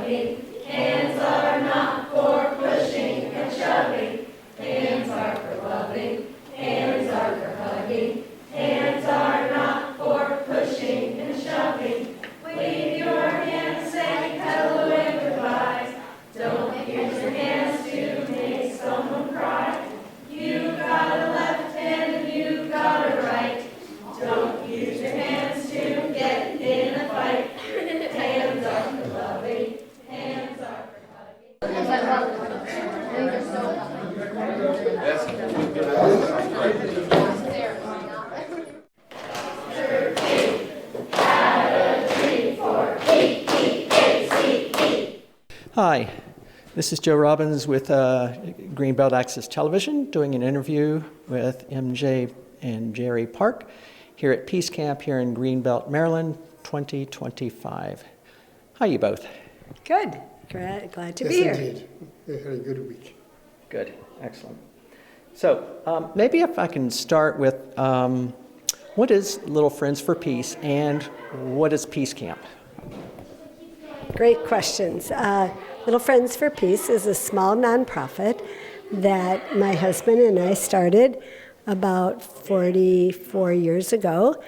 hugging. Hands are not for pushing and shoving. Hands are for loving. Hands are for hugging. Hands are not for pushing and shoving. Wave your hands, say hello and goodbye. Don't use your hands to make someone cry. You've got a left hand and you've got a right. Don't use your hands to get in a fight. Hands are for loving. Hands are for hugging. Hi, this is Joe Robbins with Greenbelt Access Television doing an interview with MJ and Jerry Park here at Peace Camp here in Greenbelt, Maryland, 2025. How are you both? Good. Glad to be here. Indeed. We had a good week. Good. Excellent. So maybe if I can start with what is Little Friends for Peace and what is Peace Camp? Great questions. Little Friends for Peace is a small nonprofit that my husband and I started about 44 years ago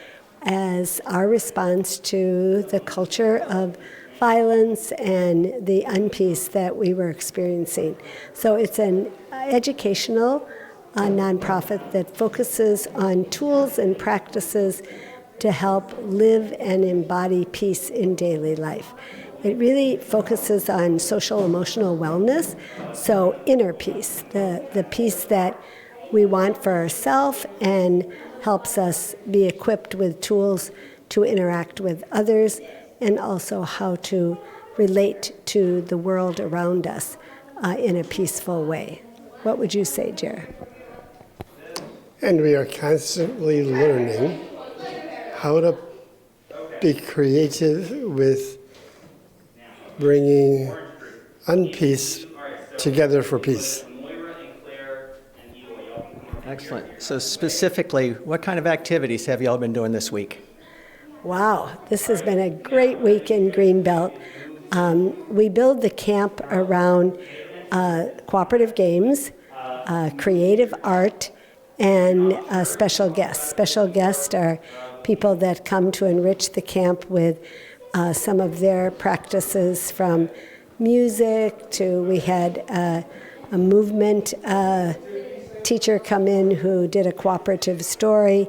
as our response to the culture of violence and the unpeace that we were experiencing. So it's an educational nonprofit that focuses on tools and practices to help live and embody peace in daily life. It really focuses on social emotional wellness, so inner peace, the peace that we want for ourselves, and helps us be equipped with tools to interact with others and also how to relate to the world around us in a peaceful way. What would you say, Jer? And we are constantly learning how to be creative with bringing unpeace together for peace. Excellent. So specifically, what kind of activities have you all been doing this week? Wow, this has been a great week in Greenbelt. We build the camp around cooperative games, creative art, and special guests. Special guests are people that come to enrich the camp with some of their practices, from music to, we had a movement teacher come in who did a cooperative story,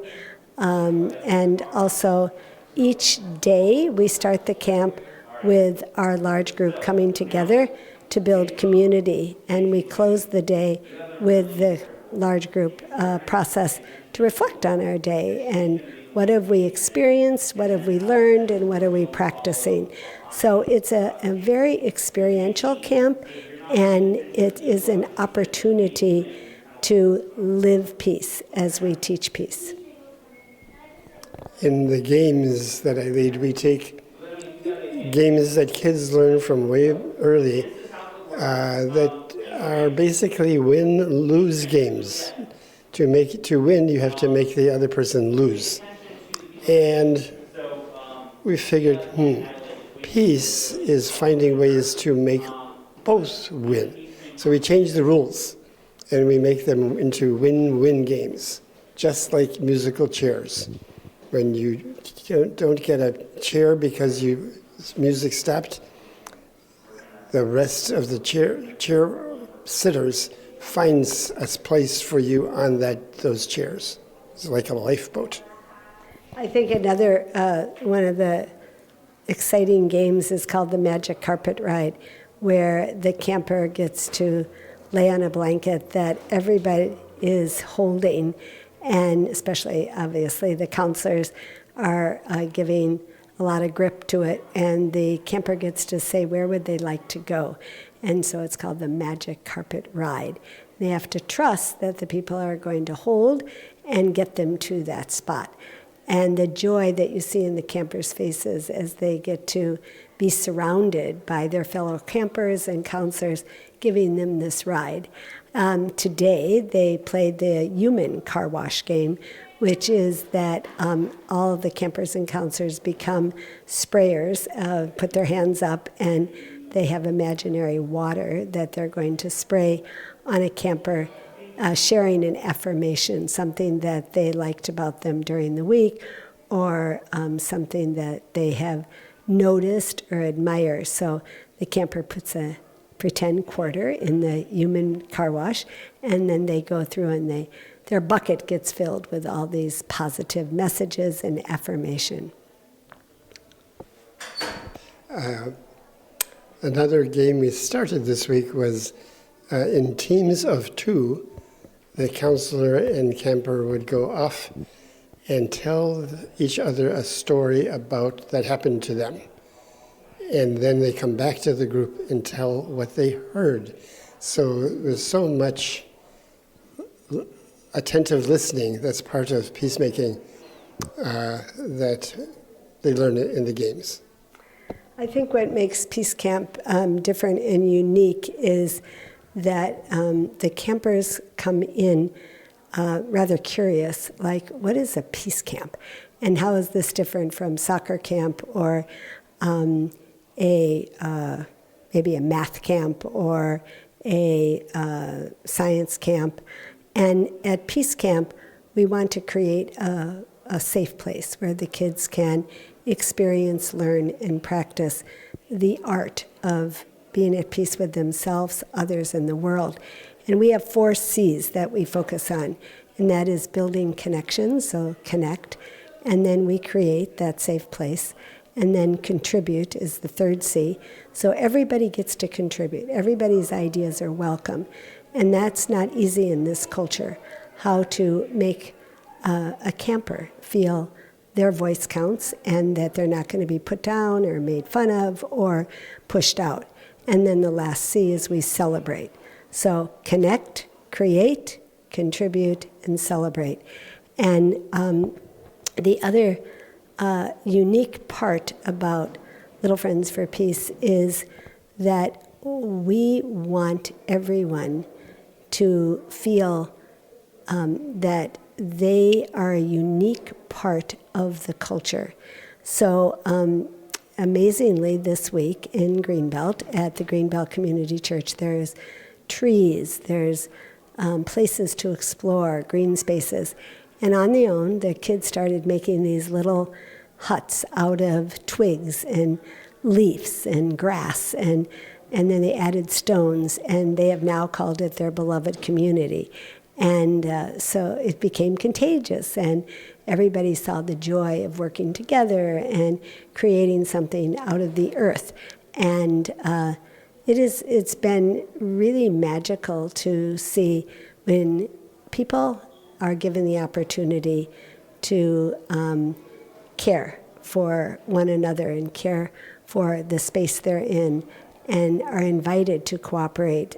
and also each day we start the camp with our large group coming together to build community, and we close the day with the large group process to reflect on our day and what have we experienced, what have we learned, and what are we practicing. So it's a very experiential camp, and it is an opportunity to live peace as we teach peace. In the games that I lead, we take games that kids learn from way early that are basically win-lose games. To win, you have to make the other person lose. And we figured, peace is finding ways to make both win. So we changed the rules, and we make them into win-win games, just like musical chairs. When you don't get a chair because music stopped, the rest of the chair sitters finds a place for you on those chairs. It's like a lifeboat. I think another one of the exciting games is called the Magic Carpet Ride, where the camper gets to lay on a blanket that everybody is holding, and especially, obviously, the counselors are giving a lot of grip to it, and the camper gets to say where would they like to go. And so it's called the Magic Carpet Ride. They have to trust that the people are going to hold and get them to that spot. And the joy that you see in the campers' faces as they get to be surrounded by their fellow campers and counselors giving them this ride. Today, they played the human car wash game, which is that all of the campers and counselors become sprayers, put their hands up, and they have imaginary water that they're going to spray on a camper, sharing an affirmation, something that they liked about them during the week, or something that they have noticed or admire. So the camper puts a pretend quarter in the human car wash, and then they go through and their bucket gets filled with all these positive messages and affirmation. Another game we started this week was in teams of 2, the counselor and camper would go off and tell each other a story that happened to them. And then they come back to the group and tell what they heard. So there's so much attentive listening that's part of peacemaking that they learn in the games. I think what makes Peace Camp different and unique is that the campers come in rather curious, like, what is a peace camp? And how is this different from soccer camp or maybe a math camp or a science camp? And at Peace Camp, we want to create a safe place where the kids can experience, learn, and practice the art of being at peace with themselves, others, and the world. And we have 4 C's that we focus on, and that is building connections, so connect, and then we create that safe place, and then contribute is the 3rd C. So everybody gets to contribute. Everybody's ideas are welcome, and that's not easy in this culture, how to make a camper feel their voice counts and that they're not going to be put down or made fun of or pushed out. And then the last C is we celebrate. So connect, create, contribute, and celebrate. And the other unique part about Little Friends for Peace is that we want everyone to feel that they are a unique part of the culture. So amazingly, this week in Greenbelt, at the Greenbelt Community Church, there's trees, there's places to explore, green spaces. And on their own, the kids started making these little huts out of twigs and leaves and grass, and then they added stones, and they have now called it their beloved community. And so it became contagious, and everybody saw the joy of working together and creating something out of the earth. And it's been really magical to see when people are given the opportunity to care for one another and care for the space they're in and are invited to cooperate.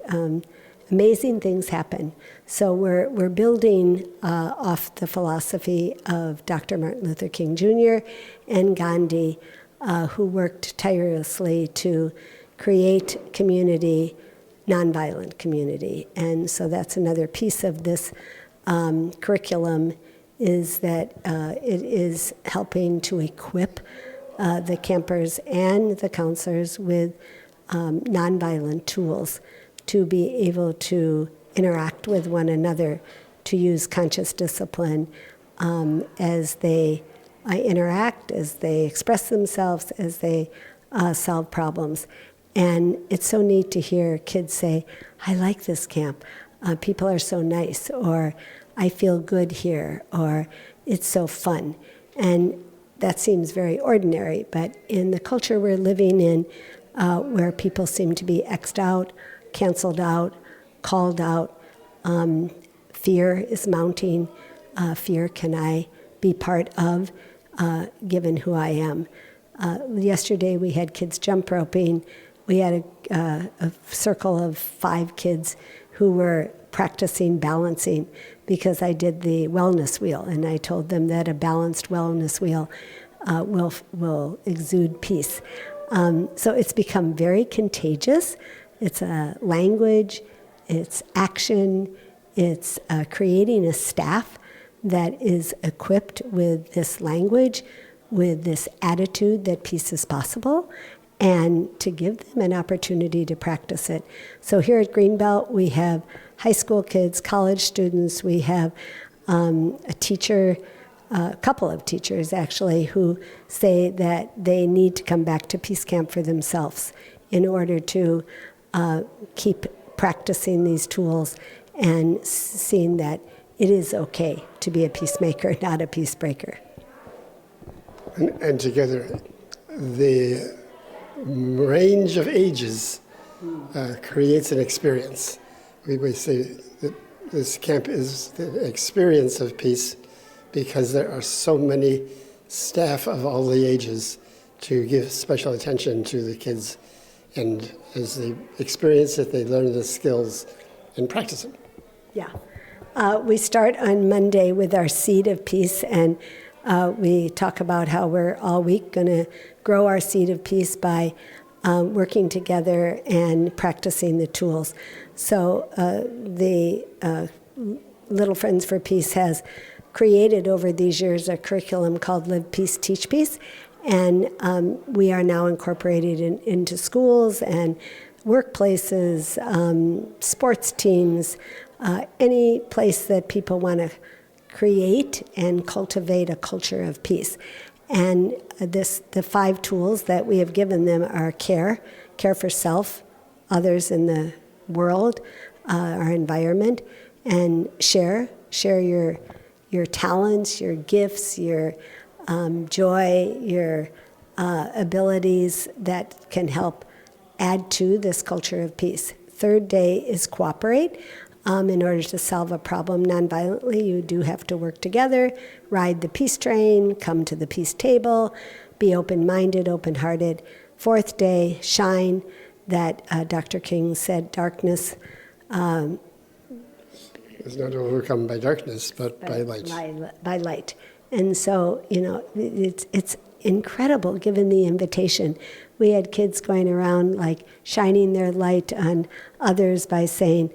Amazing things happen. So we're building off the philosophy of Dr. Martin Luther King Jr. and Gandhi, who worked tirelessly to create community, nonviolent community. And so that's another piece of this curriculum, is that it is helping to equip the campers and the counselors with nonviolent tools to be able to interact with one another, to use conscious discipline as they interact, as they express themselves, as they solve problems. And it's so neat to hear kids say, I like this camp. People are so nice, or I feel good here, or it's so fun. And that seems very ordinary, but in the culture we're living in, where people seem to be X'd out, canceled out, called out, fear is mounting. Fear can I be part of, given who I am? Yesterday we had kids jump roping. We had a circle of 5 kids who were practicing balancing because I did the wellness wheel, and I told them that a balanced wellness wheel will exude peace. So it's become very contagious. It's a language, it's action, it's creating a staff that is equipped with this language, with this attitude that peace is possible, and to give them an opportunity to practice it. So here at Greenbelt, we have high school kids, college students, we have a teacher, a couple of teachers actually, who say that they need to come back to Peace Camp for themselves in order to keep practicing these tools and seeing that it is okay to be a peacemaker, not a peacebreaker. And together, the range of ages creates an experience. We say that this camp is the experience of peace because there are so many staff of all the ages to give special attention to the kids, and as they experience it, they learn the skills and practice them. Yeah. We start on Monday with our Seed of Peace, and we talk about how we're all week going to grow our Seed of Peace by working together and practicing the tools. So the Little Friends for Peace has created over these years a curriculum called Live Peace, Teach Peace, and we are now incorporated into schools and workplaces, sports teams, any place that people want to create and cultivate a culture of peace. And the 5 tools that we have given them are care for self, others in the world, our environment, and share your talents, your gifts, your joy, your abilities that can help add to this culture of peace. Third day is cooperate. In order to solve a problem nonviolently, you do have to work together, ride the peace train, come to the peace table, be open-minded, open-hearted. Fourth day, shine, that Dr. King said darkness is not overcome by darkness, but by light. By light. And so, it's incredible given the invitation. We had kids going around like shining their light on others by saying,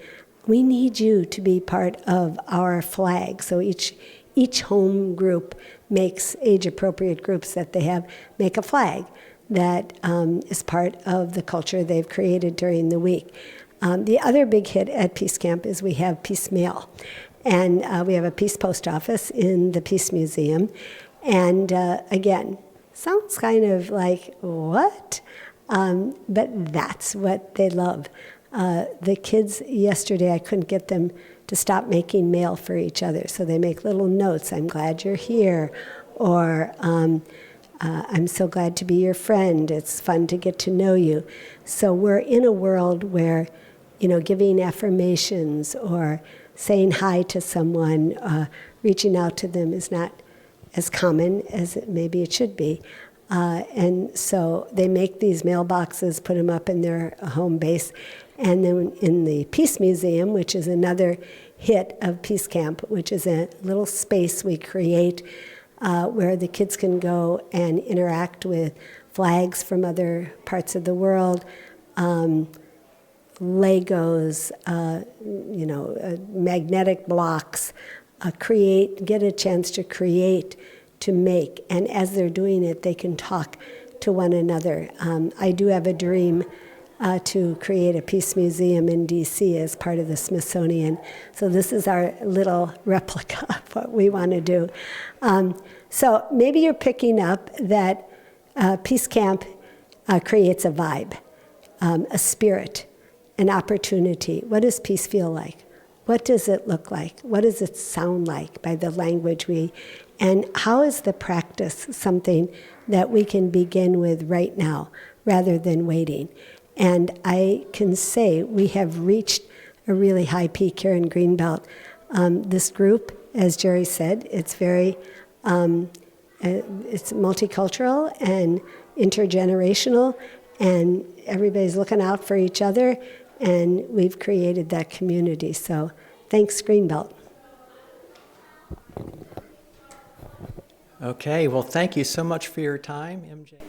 we need you to be part of our flag. So each home group makes age-appropriate groups that they have make a flag that is part of the culture they've created during the week. The other big hit at Peace Camp is we have Peace Mail. And we have a Peace Post Office in the Peace Museum. And again, sounds kind of like, what? But that's what they love. The kids yesterday, I couldn't get them to stop making mail for each other. So they make little notes, I'm glad you're here, or I'm so glad to be your friend, it's fun to get to know you. So we're in a world where, giving affirmations or saying hi to someone, reaching out to them is not as common as maybe it should be. And so they make these mailboxes, put them up in their home base. And then in the Peace Museum, which is another hit of Peace Camp, which is a little space we create where the kids can go and interact with flags from other parts of the world, Legos, magnetic blocks, get a chance to create, to make. And as they're doing it, they can talk to one another. I do have a dream to create a peace museum in D.C. as part of the Smithsonian. So this is our little replica of what we want to do. So maybe you're picking up that Peace Camp creates a vibe, a spirit, an opportunity. What does peace feel like? What does it look like? What does it sound like by the language and how is the practice something that we can begin with right now rather than waiting? And I can say we have reached a really high peak here in Greenbelt. This group, as Jerry said, it's very, it's multicultural and intergenerational, and everybody's looking out for each other, and we've created that community. So thanks, Greenbelt. Okay, well, thank you so much for your time, MJ.